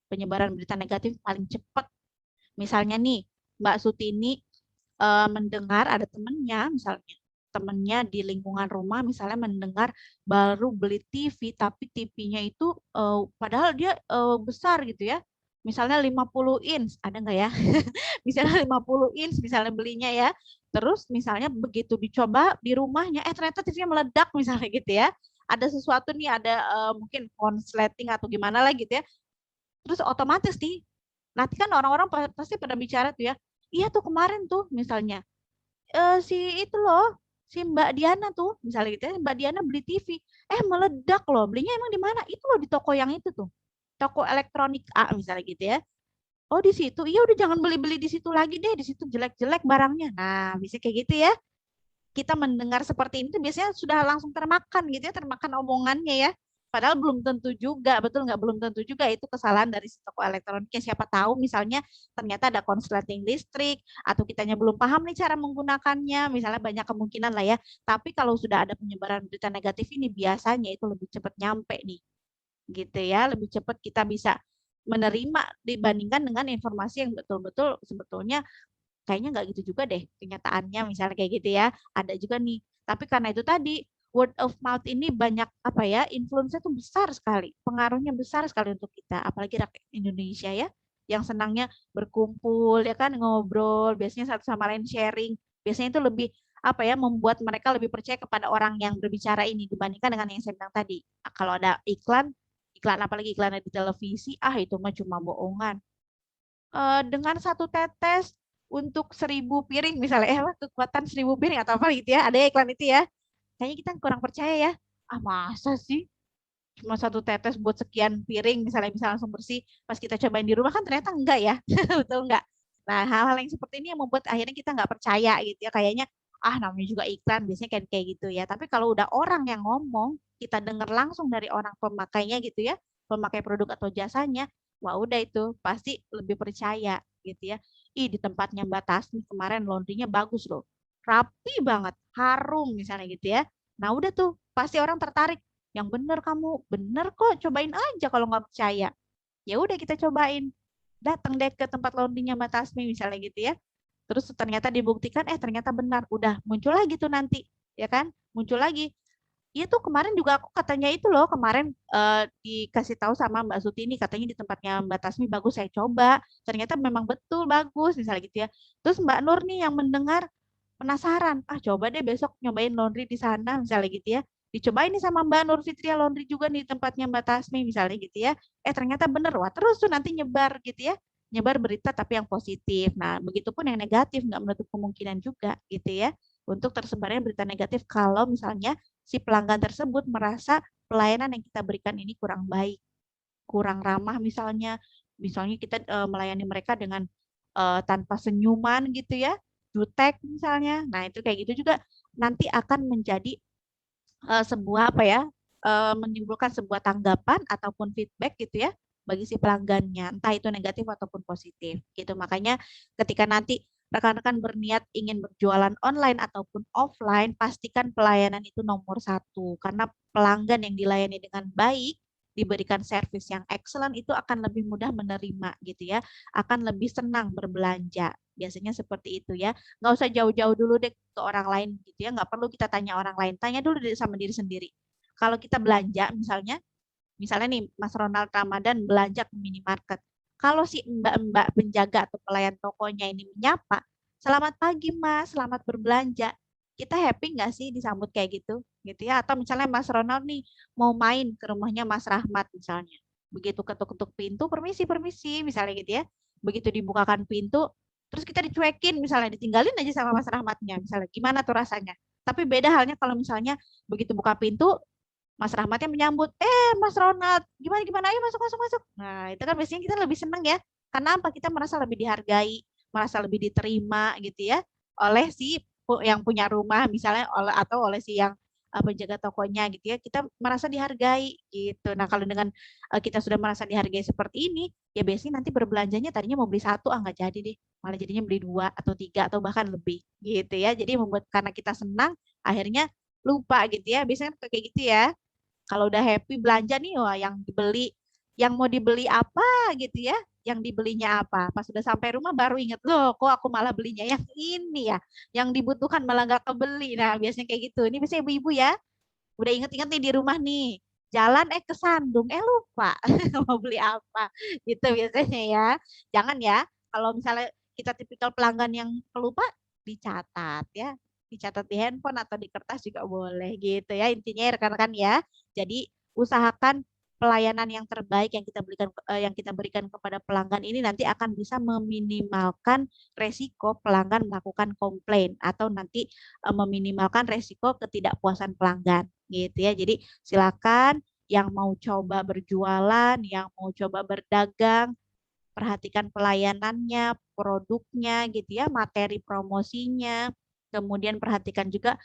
Penyebaran berita negatif paling cepat. Misalnya nih, Mbak Sutini mendengar ada temennya di lingkungan rumah misalnya mendengar baru beli TV tapi TV-nya itu padahal dia besar gitu ya, misalnya 50 inch, ada nggak ya? Misalnya 50 inch misalnya belinya ya, terus misalnya begitu dicoba di rumahnya ternyata TV-nya meledak misalnya gitu ya, ada sesuatu nih, ada mungkin konsleting atau gimana lah gitu ya, terus otomatis nih nanti kan orang-orang pasti pada bicara tuh ya, iya tuh kemarin tuh misalnya si itu loh, si Mbak Diana tuh, misalnya gitu ya, Mbak Diana beli TV, meledak loh, belinya emang di mana? Itu loh di toko yang itu tuh, toko elektronik A misalnya gitu ya. Oh di situ, iya udah jangan beli-beli di situ lagi deh, di situ jelek-jelek barangnya. Nah bisa kayak gitu ya. Kita mendengar seperti ini tuh biasanya sudah langsung termakan gitu ya, termakan omongannya ya. Padahal belum tentu juga, betul nggak? Belum tentu juga itu kesalahan dari si toko elektroniknya. Siapa tahu misalnya ternyata ada konsleting listrik, atau kitanya belum paham nih cara menggunakannya, misalnya banyak kemungkinan lah ya. Tapi kalau sudah ada penyebaran berita negatif ini, biasanya itu lebih cepat nyampe nih, gitu ya. Lebih cepat kita bisa menerima dibandingkan dengan informasi yang betul-betul sebetulnya kayaknya nggak gitu juga deh kenyataannya misalnya kayak gitu ya, ada juga nih, tapi karena itu tadi word of mouth ini banyak apa ya, influence-nya tuh besar sekali, pengaruhnya besar sekali untuk kita, apalagi rakyat Indonesia ya yang senangnya berkumpul ya kan, ngobrol biasanya satu sama lain sharing, biasanya itu lebih apa ya, membuat mereka lebih percaya kepada orang yang berbicara ini dibandingkan dengan yang saya bilang tadi. Nah, kalau ada iklan, iklan apalagi iklan di televisi, itu mah cuma bohongan. Dengan satu tetes untuk 1.000 piring misalnya, kekuatan 1.000 piring atau apa gitu ya, ada ya iklan itu ya, kayaknya kita kurang percaya ya, masa sih cuma satu tetes buat sekian piring misalnya bisa langsung bersih, pas kita cobain di rumah kan ternyata enggak ya. Betul enggak? Nah hal-hal yang seperti ini yang membuat akhirnya kita nggak percaya gitu ya, kayaknya namanya juga iklan biasanya kayak kayak gitu ya, tapi kalau udah orang yang ngomong, kita dengar langsung dari orang pemakainya gitu ya, pemakai produk atau jasanya, wah udah itu pasti lebih percaya gitu ya. Ih, di tempatnya Mbak Tasmi kemarin laundrynya bagus loh, rapi banget, harum misalnya gitu ya. Nah udah tuh pasti orang tertarik, yang bener kamu, bener kok, cobain aja kalau nggak percaya. Ya udah kita cobain, datang deh ke tempat laundrynya Mbak Tasmi misalnya gitu ya. Terus ternyata dibuktikan, ternyata benar, udah muncul lagi tuh nanti, ya kan? Muncul lagi. Iya tuh kemarin juga aku katanya itu loh, kemarin dikasih tahu sama Mbak Sutini katanya di tempatnya Mbak Tasmi bagus, saya coba. Ternyata memang betul bagus misalnya gitu ya. Terus Mbak Nur nih yang mendengar penasaran, coba deh besok nyobain laundry di sana misalnya gitu ya. Dicobain nih sama Mbak Nur Fitria laundry juga nih tempatnya Mbak Tasmi misalnya gitu ya. Ternyata bener, wah terus tuh nanti nyebar gitu ya. Nyebar berita tapi yang positif. Nah, begitupun yang negatif nggak menutup kemungkinan juga gitu ya. Untuk tersebarnya berita negatif kalau misalnya si pelanggan tersebut merasa pelayanan yang kita berikan ini kurang baik, kurang ramah misalnya. Misalnya kita melayani mereka dengan tanpa senyuman gitu ya, jutek misalnya. Nah, itu kayak gitu juga nanti akan menjadi sebuah apa ya? Menimbulkan sebuah tanggapan ataupun feedback gitu ya bagi si pelanggannya, entah itu negatif ataupun positif. Gitu. Makanya ketika nanti rekan-rekan berniat ingin berjualan online ataupun offline, pastikan pelayanan itu nomor satu. Karena pelanggan yang dilayani dengan baik, diberikan servis yang excellent, itu akan lebih mudah menerima gitu ya, akan lebih senang berbelanja. Biasanya seperti itu ya. Nggak usah jauh-jauh dulu deh ke orang lain gitu ya, nggak perlu kita tanya orang lain, tanya dulu sama diri sendiri. Kalau kita belanja misalnya nih Mas Ronald Ramadan belanja ke minimarket. Kalau si mbak-mbak penjaga atau pelayan tokonya ini menyapa, selamat pagi Mas, selamat berbelanja. Kita happy nggak sih disambut kayak gitu? Gitu ya. Atau misalnya Mas Ronald nih mau main ke rumahnya Mas Rahmat misalnya. Begitu ketuk-ketuk pintu, permisi, permisi, misalnya gitu ya. Begitu dibukakan pintu, terus kita dicuekin, misalnya ditinggalin aja sama Mas Rahmatnya. Misalnya gimana tuh rasanya? Tapi beda halnya kalau misalnya begitu buka pintu, Mas Rahmatnya menyambut, Mas Ronald, gimana gimana, ayo masuk masuk masuk. Nah itu kan biasanya kita lebih seneng ya, karena apa? Kita merasa lebih dihargai, merasa lebih diterima gitu ya, oleh si yang punya rumah misalnya, atau oleh si yang penjaga tokonya gitu ya, kita merasa dihargai gitu. Nah kalau dengan kita sudah merasa dihargai seperti ini, ya biasanya nanti berbelanjanya tadinya mau beli satu, nggak jadi deh, malah jadinya beli dua atau tiga atau bahkan lebih gitu ya. Jadi membuat karena kita senang, akhirnya lupa gitu ya. Biasanya kayak gitu ya. Kalau udah happy belanja nih, wah yang mau dibeli apa gitu ya, yang dibelinya apa. Pas sudah sampai rumah baru inget, loh kok aku malah belinya yang ini ya, yang dibutuhkan malah nggak kebeli. Nah biasanya kayak gitu. Ini biasanya ibu-ibu ya, udah inget-inget nih di rumah nih, jalan kesandung, lupa mau beli apa, gitu biasanya ya. Jangan ya, kalau misalnya kita tipikal pelanggan yang pelupa, dicatat ya, dicatat di handphone atau di kertas juga boleh gitu ya. Intinya ya rekan-rekan ya, jadi usahakan pelayanan yang terbaik yang kita berikan kepada pelanggan ini nanti akan bisa meminimalkan resiko pelanggan melakukan komplain atau nanti meminimalkan resiko ketidakpuasan pelanggan gitu ya. Jadi silakan yang mau coba berjualan, yang mau coba berdagang, perhatikan pelayanannya, produknya gitu ya, materi promosinya, kemudian perhatikan juga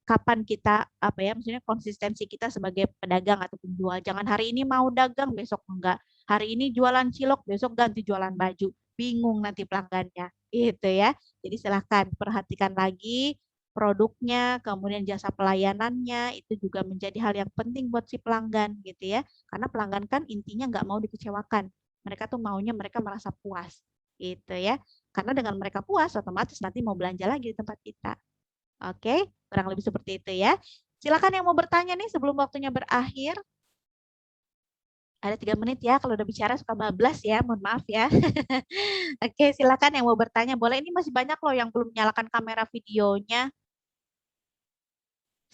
kapan kita apa ya, maksudnya konsistensi kita sebagai pedagang atau penjual. Jangan hari ini mau dagang, besok enggak. Hari ini jualan cilok, besok ganti jualan baju. Bingung nanti pelanggannya, gitu ya. Jadi silahkan perhatikan lagi produknya, kemudian jasa pelayanannya, itu juga menjadi hal yang penting buat si pelanggan gitu ya. Karena pelanggan kan intinya nggak mau dikecewakan. Mereka tuh maunya mereka merasa puas gitu ya. Karena dengan mereka puas, otomatis nanti mau belanja lagi di tempat kita. Oke, kurang lebih seperti itu ya. Silakan yang mau bertanya nih sebelum waktunya berakhir. Ada 3 menit ya, kalau udah bicara suka bablas ya, mohon maaf ya. Oke, silakan yang mau bertanya. Boleh, ini masih banyak loh yang belum menyalakan kamera videonya.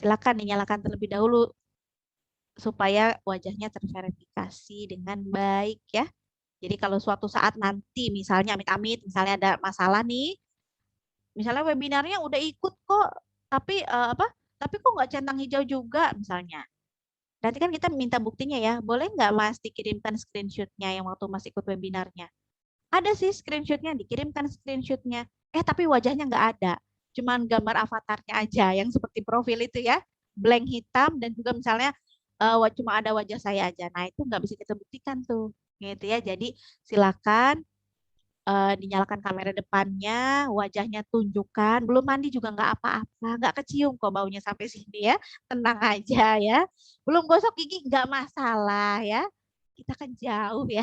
Silakan dinyalakan terlebih dahulu supaya wajahnya terverifikasi dengan baik ya. Jadi kalau suatu saat nanti misalnya amit-amit, misalnya ada masalah nih, misalnya webinarnya udah ikut kok, tapi Tapi kok nggak centang hijau juga misalnya. Nanti kan kita minta buktinya ya, boleh nggak Mas dikirimkan screenshotnya yang waktu Mas ikut webinarnya? Ada sih screenshotnya, dikirimkan screenshotnya. Tapi wajahnya nggak ada, cuman gambar avatarnya aja yang seperti profil itu ya, blank hitam dan juga misalnya cuma ada wajah saya aja. Nah itu nggak bisa kita buktikan tuh, gitu ya. Jadi silakan dinyalakan kamera depannya, wajahnya tunjukkan, belum mandi juga nggak apa-apa, nggak kecium kok baunya sampai sini ya, tenang aja ya. Belum gosok gigi nggak masalah ya, kita kan jauh ya,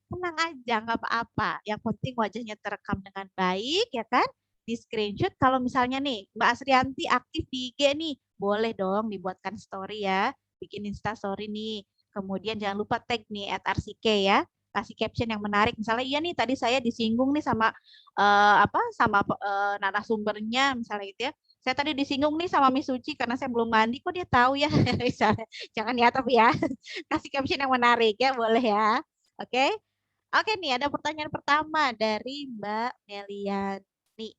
tenang aja nggak apa-apa. Yang penting wajahnya terekam dengan baik ya kan, di screenshot. Kalau misalnya nih Mbak Asrianti aktif di IG nih, boleh dong dibuatkan story ya, bikin Insta story nih. Kemudian jangan lupa tag nih @RCK ya, kasih caption yang menarik. Misalnya iya nih tadi saya disinggung nih sama narasumbernya misalnya gitu ya. Saya tadi disinggung nih sama Miss Suci karena saya belum mandi, kok dia tahu ya. Misalnya. Jangan ya tapi ya. Kasih caption yang menarik ya, boleh ya. Oke. Oke nih ada pertanyaan pertama dari Mbak Meliani.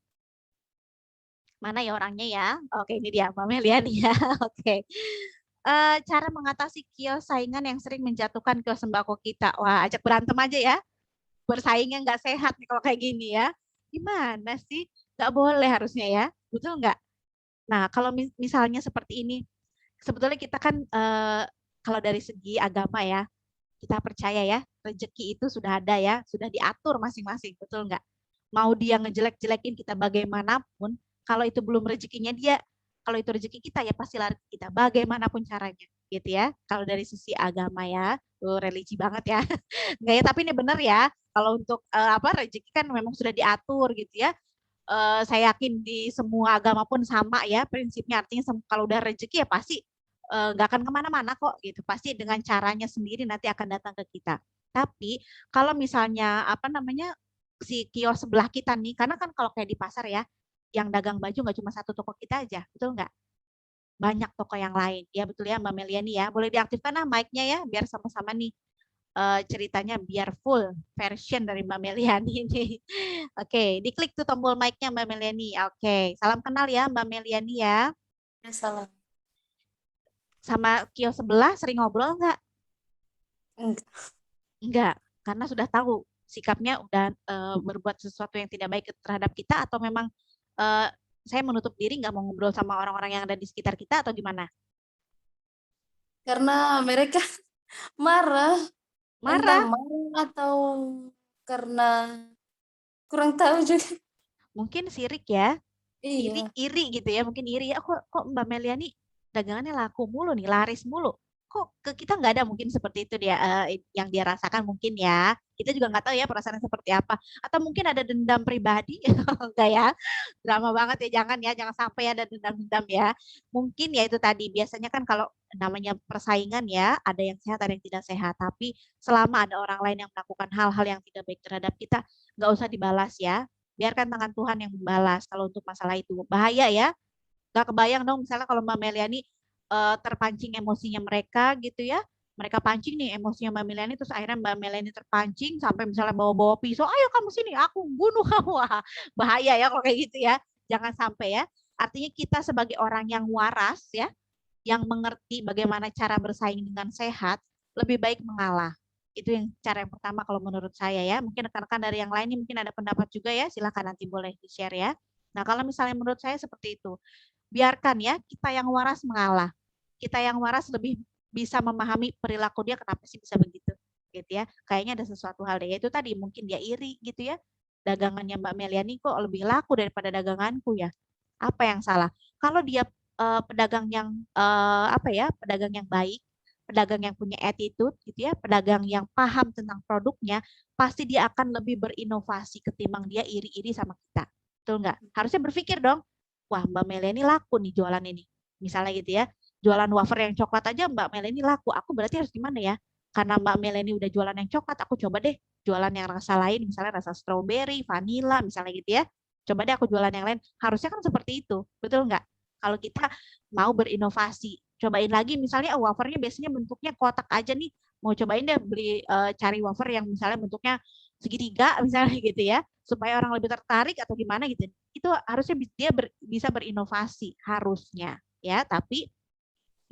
Mana ya orangnya ya? Oke ini dia Mbak Meliani ya. Oke. Cara mengatasi kios saingan yang sering menjatuhkan kios sembako kita. Wah, ajak berantem aja ya. Bersaingnya nggak sehat nih kalau kayak gini ya. Gimana sih? Nggak boleh harusnya ya. Betul nggak? Nah, kalau misalnya seperti ini, sebetulnya kita kan kalau dari segi agama ya, kita percaya ya, rezeki itu sudah ada ya, sudah diatur masing-masing, betul nggak? Mau dia ngejelek-jelekin kita bagaimanapun, kalau itu belum rezekinya dia, kalau itu rezeki kita ya pasti lari ke kita, bagaimanapun caranya, gitu ya. Kalau dari sisi agama ya, religi banget ya. Nggak ya, tapi ini benar ya. Kalau untuk apa rezeki kan memang sudah diatur gitu ya. Saya yakin di semua agama pun sama ya prinsipnya, artinya kalau udah rezeki ya pasti nggak akan kemana-mana kok gitu, pasti dengan caranya sendiri nanti akan datang ke kita. Tapi kalau misalnya apa namanya si kios sebelah kita nih, karena kan kalau kayak di pasar ya, yang dagang baju nggak cuma satu toko kita aja, betul nggak? Banyak toko yang lain, ya betul ya Mbak Meliani ya. Boleh diaktifkan mic-nya ya, biar sama-sama nih ceritanya biar full version dari Mbak Meliani ini. Oke, diklik tuh tombol mic-nya Mbak Meliani. Oke, salam kenal ya Mbak Meliani ya. Salam. Sama kios sebelah sering ngobrol nggak? Enggak, karena sudah tahu sikapnya udah berbuat sesuatu yang tidak baik terhadap kita, atau memang saya menutup diri nggak mau ngobrol sama orang-orang yang ada di sekitar kita, atau gimana? Karena mereka marah, entah Marah, marah atau karena kurang tahu juga. mungkin sirik ya. iri Iya, iri gitu ya, mungkin iri ya, kok Mbak Meliani dagangannya laku mulu nih, laris mulu, kok ke kita nggak ada, mungkin seperti itu dia yang dia rasakan mungkin ya, kita juga nggak tahu ya perasaan seperti apa, atau mungkin ada dendam pribadi. Enggak ya, drama banget ya, jangan sampai ada dendam-dendam ya, mungkin ya itu tadi, biasanya kan kalau namanya persaingan ya, ada yang sehat ada yang tidak sehat, tapi selama ada orang lain yang melakukan hal-hal yang tidak baik terhadap kita, nggak usah dibalas ya, biarkan tangan Tuhan yang membalas kalau untuk masalah itu. Bahaya ya. Gak kebayang dong misalnya kalau Mbak Meliani terpancing emosinya mereka gitu ya. Mereka pancing nih emosinya Mbak Meliani, terus akhirnya Mbak Meliani terpancing sampai misalnya bawa-bawa pisau, ayo kamu sini, aku bunuh kamu. Wah, bahaya ya kalau kayak gitu ya. Jangan sampai ya. Artinya kita sebagai orang yang waras ya, yang mengerti bagaimana cara bersaing dengan sehat, lebih baik mengalah. Itu yang cara yang pertama kalau menurut saya ya. Mungkin rekan-rekan dari yang lain ini mungkin ada pendapat juga ya, silahkan nanti boleh di-share ya. Nah kalau misalnya menurut saya seperti itu, biarkan ya kita yang waras mengalah. Kita yang waras lebih bisa memahami perilaku dia kenapa sih bisa begitu, gitu ya. Kayaknya ada sesuatu hal deh. Itu tadi mungkin dia iri gitu ya. Dagangannya Mbak Meliani kok lebih laku daripada daganganku ya. Apa yang salah? Kalau dia pedagang yang apa ya, pedagang yang baik, pedagang yang punya attitude gitu ya, pedagang yang paham tentang produknya, pasti dia akan lebih berinovasi ketimbang dia iri-iri sama kita. Betul nggak? Harusnya berpikir dong, wah Mbak Mele ini laku nih jualan ini. Misalnya gitu ya, jualan wafer yang coklat aja Mbak Mele ini laku. Aku berarti harus gimana ya? Karena Mbak Mele ini udah jualan yang coklat, aku coba deh jualan yang rasa lain, misalnya rasa strawberry, vanilla, misalnya gitu ya. Coba deh aku jualan yang lain. Harusnya kan seperti itu, betul nggak? Kalau kita mau berinovasi, cobain lagi misalnya wafernya biasanya bentuknya kotak aja nih. Mau cobain deh beli cari wafer yang misalnya bentuknya segitiga misalnya gitu ya, supaya orang lebih tertarik atau gimana gitu. Itu harusnya dia bisa berinovasi harusnya ya, tapi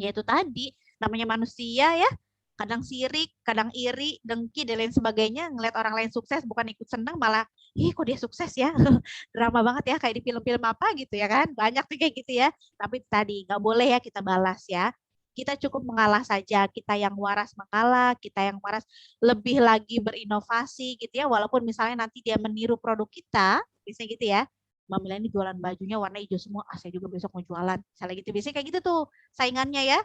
ya itu tadi namanya manusia ya, kadang sirik, kadang iri, dengki dan lain sebagainya, ngeliat orang lain sukses bukan ikut senang malah ih kok dia sukses ya. Drama banget ya kayak di film-film apa gitu ya kan, banyak tuh kayak gitu ya, tapi tadi nggak boleh ya kita balas ya, kita cukup mengalah saja, kita yang waras mengalah, kita yang waras lebih lagi berinovasi gitu ya, walaupun misalnya nanti dia meniru produk kita biasanya gitu ya, Mbak Mila ini jualan bajunya warna hijau semua, saya juga besok mau jualan, misalnya gitu, biasanya kayak gitu tuh saingannya ya,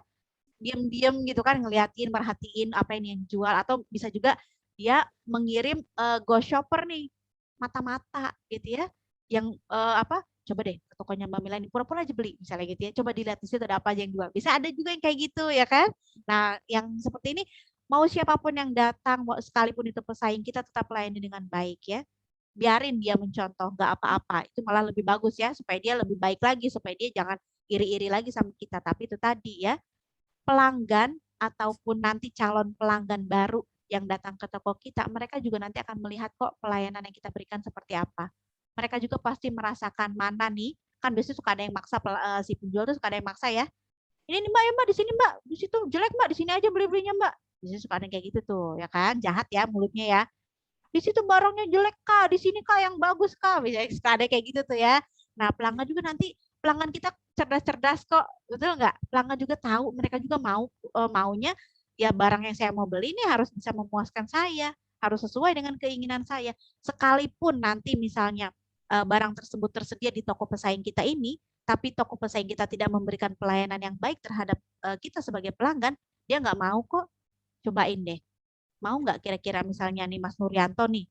diam-diam gitu kan ngeliatin, merhatiin apa yang jual, atau bisa juga dia mengirim ghost shopper nih, mata-mata gitu ya, yang apa, coba deh ke tokonya Mbak Mila ini pura-pura aja beli misalnya gitu ya, coba dilihat di situ ada apa aja yang jual, bisa ada juga yang kayak gitu ya kan. Nah yang seperti ini mau siapapun yang datang, mau sekalipun itu pesaing, kita tetap layani dengan baik ya, biarin dia mencontoh, nggak apa-apa, itu malah lebih bagus ya, supaya dia lebih baik lagi, supaya dia jangan iri-iri lagi sama kita. Tapi itu tadi ya, pelanggan ataupun nanti calon pelanggan baru yang datang ke toko kita, mereka juga nanti akan melihat kok pelayanan yang kita berikan seperti apa. Mereka juga pasti merasakan mana nih, kan biasanya suka ada yang maksa, si penjual tuh suka ada yang maksa ya. Ini nih Mbak, ya Mbak, di sini Mbak, di situ jelek Mbak, di sini aja beli-belinya Mbak. Biasanya suka ada yang kayak gitu tuh, ya kan? Jahat ya mulutnya ya. Di situ barangnya jelek Kak, di sini Kak yang bagus Kak. Biasanya suka ada kayak gitu tuh ya. Nah, pelanggan juga nanti, pelanggan kita cerdas-cerdas kok, betul nggak? Pelanggan juga tahu, mereka juga maunya ya barang yang saya mau beli ini harus bisa memuaskan saya, harus sesuai dengan keinginan saya. Sekalipun nanti misalnya barang tersebut tersedia di toko pesaing kita ini, tapi toko pesaing kita tidak memberikan pelayanan yang baik terhadap kita sebagai pelanggan, dia nggak mau kok. Cobain deh. Mau nggak kira-kira misalnya nih Mas Nuryanto nih,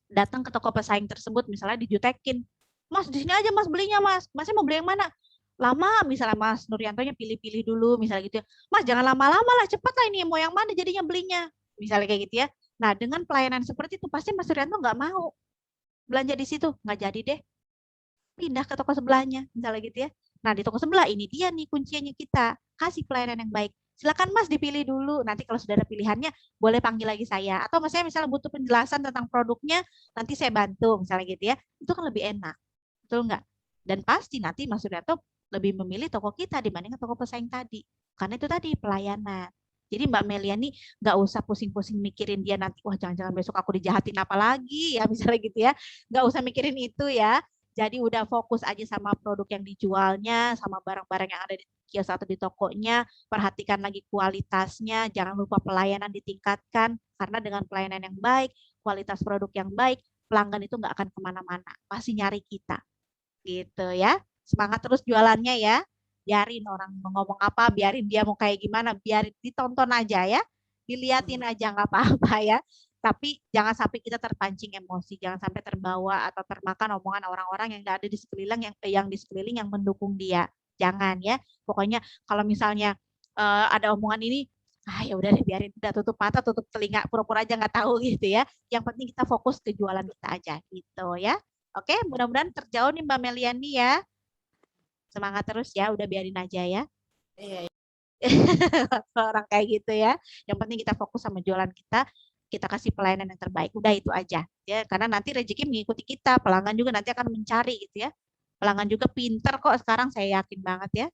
datang ke toko pesaing tersebut, misalnya dijutekin. Mas, di sini aja Mas belinya Mas. Masnya mau beli yang mana? Lama, misalnya Mas Nuryantonya pilih-pilih dulu, misalnya gitu ya. Mas, jangan lama-lama lah, cepat lah ini, mau yang mana jadinya belinya. Misalnya kayak gitu ya. Nah, dengan pelayanan seperti itu, pasti Mas Nuryanto nggak mau belanja di situ. Nggak jadi deh. Pindah ke toko sebelahnya, misalnya gitu ya. Nah, di toko sebelah ini dia nih kuncinya kita. Kasih pelayanan yang baik. Silakan Mas dipilih dulu. Nanti kalau sudah ada pilihannya, boleh panggil lagi saya. Atau Mas saya misalnya butuh penjelasan tentang produknya, nanti saya bantu, misalnya gitu ya. Itu kan lebih enak. Betul nggak? Dan pasti nanti Mas Suryato lebih memilih toko kita dibandingkan toko pesaing tadi. Karena itu tadi pelayanan. Jadi Mbak Melia nih nggak usah pusing-pusing mikirin dia nanti, wah jangan-jangan besok aku dijahatin apa lagi ya misalnya gitu ya. Nggak usah mikirin itu ya. Jadi udah fokus aja sama produk yang dijualnya, sama barang-barang yang ada di kios atau di tokonya. Perhatikan lagi kualitasnya, jangan lupa pelayanan ditingkatkan. Karena dengan pelayanan yang baik, kualitas produk yang baik, pelanggan itu nggak akan kemana-mana, pasti nyari kita. Gitu ya. Semangat terus jualannya ya. Biarin orang mau ngomong apa, biarin dia mau kayak gimana, biarin ditonton aja ya. Diliatin aja nggak apa-apa ya. Tapi jangan sampai kita terpancing emosi, jangan sampai terbawa atau termakan omongan orang-orang yang ada di sekeliling yang di sekeliling yang mendukung dia. Jangan ya. Pokoknya kalau misalnya ada omongan ini, ya udah deh biarin, udah tutup mata, tutup telinga, pura-pura aja nggak tahu gitu ya. Yang penting kita fokus ke jualan kita aja gitu ya. Oke, mudah-mudahan terjauh nih Mbak Meliani ya. Semangat terus ya, udah biarin aja ya. Iya. Orang kayak gitu ya. Yang penting kita fokus sama jualan kita kasih pelayanan yang terbaik. Udah itu aja ya, karena nanti rezeki mengikuti kita, pelanggan juga nanti akan mencari gitu ya. Pelanggan juga pinter kok sekarang, saya yakin banget ya.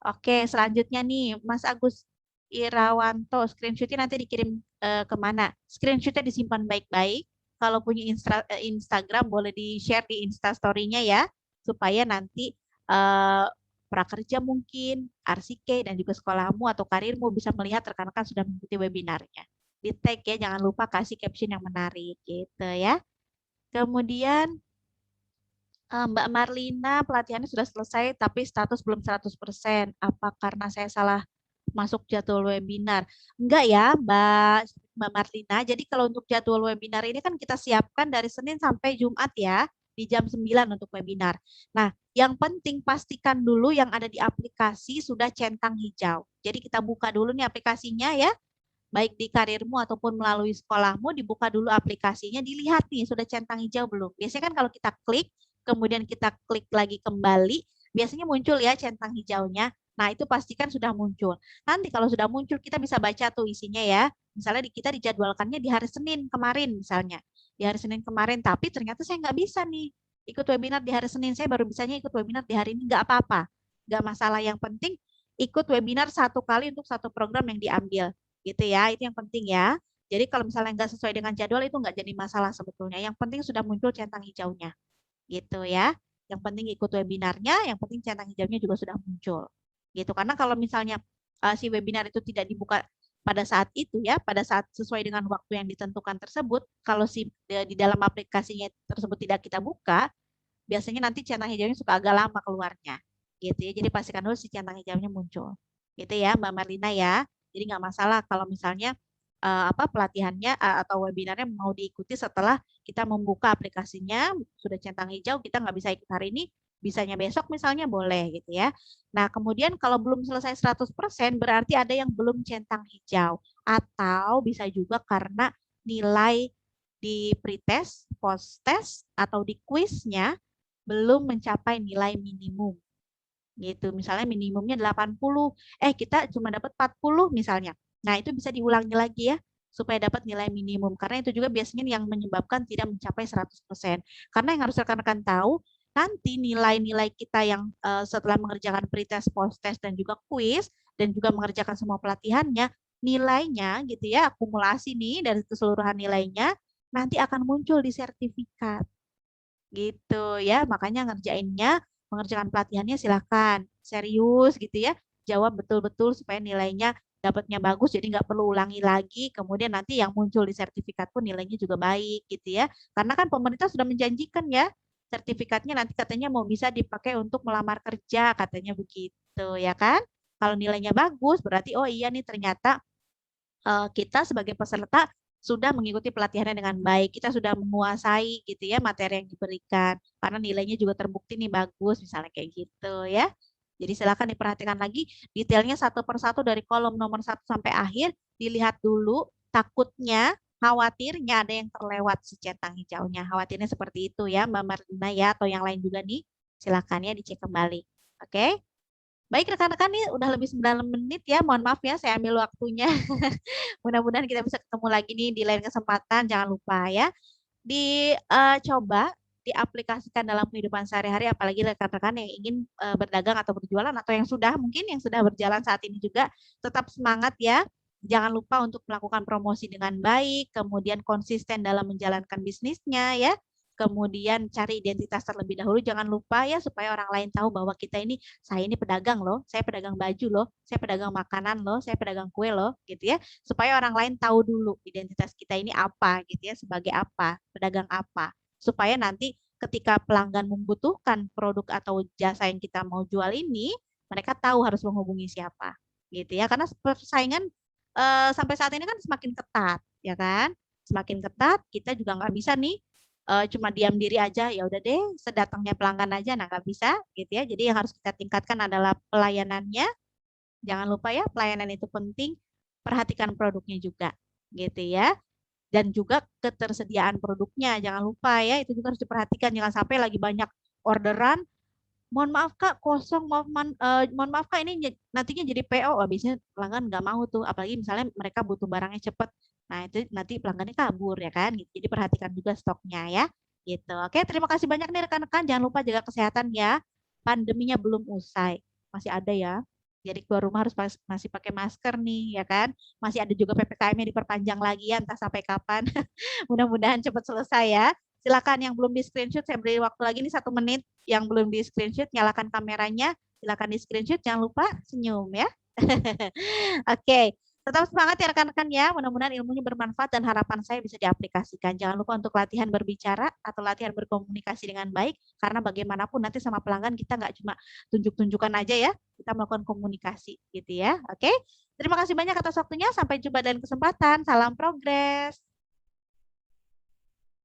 Oke, selanjutnya nih Mas Agus Irawanto, screenshotnya nanti dikirim kemana? Screenshotnya disimpan baik-baik. Kalau punya Instagram boleh di-share di Instastory-nya ya, supaya nanti prakerja mungkin, RCK, dan juga sekolahmu atau karirmu bisa melihat rekan-rekan sudah mengikuti webinarnya. Di tag ya, jangan lupa kasih caption yang menarik gitu ya. Kemudian Mbak Marlina, pelatihannya sudah selesai tapi status belum 100%. Apa karena saya salah masuk jadwal webinar? Enggak ya, Mbak Marlina. Jadi kalau untuk jadwal webinar ini kan kita siapkan dari Senin sampai Jumat ya, di jam 9 untuk webinar. Nah, yang penting pastikan dulu yang ada di aplikasi sudah centang hijau. Jadi kita buka dulu nih aplikasinya ya, baik di karirmu ataupun melalui sekolahmu, dibuka dulu aplikasinya, dilihat nih sudah centang hijau belum. Biasanya kan kalau kita klik, kemudian kita klik lagi kembali, biasanya muncul ya centang hijaunya. Nah, itu pastikan sudah muncul. Nanti kalau sudah muncul, kita bisa baca tuh isinya ya. Misalnya kita dijadwalkannya di hari Senin kemarin misalnya. Di hari Senin kemarin, tapi ternyata saya nggak bisa nih ikut webinar di hari Senin. Saya baru bisanya ikut webinar di hari ini, nggak apa-apa. Nggak masalah, yang penting ikut webinar satu kali untuk satu program yang diambil. Gitu ya, itu yang penting ya. Jadi kalau misalnya nggak sesuai dengan jadwal itu nggak jadi masalah sebetulnya. Yang penting sudah muncul centang hijaunya. Gitu ya. Yang penting ikut webinarnya, yang penting centang hijaunya juga sudah muncul. Gitu. Karena kalau misalnya si webinar itu tidak dibuka pada saat itu ya, pada saat sesuai dengan waktu yang ditentukan tersebut, kalau di dalam aplikasinya tersebut tidak kita buka, biasanya nanti centang hijaunya suka agak lama keluarnya. Gitu ya. Jadi pastikan dulu si centang hijaunya muncul. Gitu ya, Mbak Marlina ya. Jadi nggak masalah kalau misalnya pelatihannya atau webinarnya mau diikuti setelah kita membuka aplikasinya, sudah centang hijau, kita nggak bisa ikut hari ini, bisanya besok misalnya boleh gitu ya. Nah, kemudian kalau belum selesai 100% berarti ada yang belum centang hijau. Atau bisa juga karena nilai di pretest, post-test, atau di kuisnya belum mencapai nilai minimum. Gitu. Misalnya minimumnya 80, kita cuma dapat 40 misalnya. Nah, itu bisa diulangi lagi ya, supaya dapat nilai minimum. Karena itu juga biasanya yang menyebabkan tidak mencapai 100%. Karena yang harus rekan-rekan tahu, nanti nilai-nilai kita yang setelah mengerjakan pretest, post-test, dan juga kuis, dan juga mengerjakan semua pelatihannya, nilainya gitu ya, akumulasi nih dari keseluruhan nilainya, nanti akan muncul di sertifikat. Gitu ya, makanya mengerjakan pelatihannya silahkan serius gitu ya, jawab betul-betul supaya nilainya dapatnya bagus, jadi nggak perlu ulangi lagi. Kemudian nanti yang muncul di sertifikat pun nilainya juga baik gitu ya. Karena kan pemerintah sudah menjanjikan ya, sertifikatnya nanti katanya mau bisa dipakai untuk melamar kerja, katanya begitu ya kan. Kalau nilainya bagus, berarti oh iya nih ternyata kita sebagai peserta sudah mengikuti pelatihannya dengan baik, kita sudah menguasai gitu ya materi yang diberikan, karena nilainya juga terbukti nih bagus, misalnya kayak gitu ya. Jadi silakan diperhatikan lagi detailnya satu persatu dari kolom nomor 1 sampai akhir, dilihat dulu, takutnya, khawatirnya ada yang terlewat si centang hijaunya. Khawatirnya seperti itu ya Mbak Marlina ya, atau yang lain juga nih, silakan ya dicek kembali. Oke? Baik rekan-rekan nih udah lebih 9 menit ya, mohon maaf ya saya ambil waktunya. Mudah-mudahan kita bisa ketemu lagi nih di lain kesempatan, jangan lupa ya. Dicoba diaplikasikan dalam kehidupan sehari-hari, apalagi rekan-rekan yang ingin berdagang atau berjualan, atau yang sudah mungkin yang sudah berjalan saat ini juga, tetap semangat ya. Jangan lupa untuk melakukan promosi dengan baik, kemudian konsisten dalam menjalankan bisnisnya ya. Kemudian cari identitas terlebih dahulu, jangan lupa ya supaya orang lain tahu bahwa kita ini, saya ini pedagang loh, saya pedagang baju loh, saya pedagang makanan loh, saya pedagang kue loh, gitu ya. Supaya orang lain tahu dulu identitas kita ini apa gitu ya, sebagai apa, pedagang apa. Supaya nanti ketika pelanggan membutuhkan produk atau jasa yang kita mau jual ini, mereka tahu harus menghubungi siapa gitu ya. Karena persaingan sampai saat ini kan semakin ketat ya kan. Semakin ketat, kita juga nggak bisa nih cuma diam diri aja, ya udah deh sedatangnya pelanggan aja, nah nggak bisa gitu ya. Jadi yang harus kita tingkatkan adalah pelayanannya. Jangan lupa ya, pelayanan itu penting. Perhatikan produknya juga, gitu ya. Dan juga ketersediaan produknya, jangan lupa ya, itu juga harus diperhatikan. Jangan sampai lagi banyak orderan, mohon maaf Kak, kosong, mohon maaf Kak, ini nantinya jadi PO. Wah, biasanya pelanggan nggak mau tuh, apalagi misalnya mereka butuh barangnya cepet. Nah, itu nanti pelanggannya kabur ya kan. Gitu. Jadi perhatikan juga stoknya ya. Gitu. Oke, terima kasih banyak nih rekan-rekan. Jangan lupa jaga kesehatan ya. Pandeminya belum usai. Masih ada ya. Jadi keluar rumah harus masih pakai masker nih ya kan. Masih ada juga PPKM-nya diperpanjang lagi ya, entah sampai kapan. Mudah-mudahan cepat selesai ya. Silakan yang belum di screenshot, saya beri waktu lagi nih 1 menit. Yang belum di screenshot, nyalakan kameranya. Silakan di screenshot, jangan lupa senyum ya. Oke, tetap semangat ya rekan-rekan ya. Mudah-mudahan ilmunya bermanfaat dan harapan saya bisa diaplikasikan. Jangan lupa untuk latihan berbicara atau latihan berkomunikasi dengan baik. Karena bagaimanapun nanti sama pelanggan kita nggak cuma tunjuk-tunjukkan aja ya. Kita melakukan komunikasi gitu ya. Oke, terima kasih banyak atas waktunya. Sampai jumpa dalam kesempatan. Salam progres.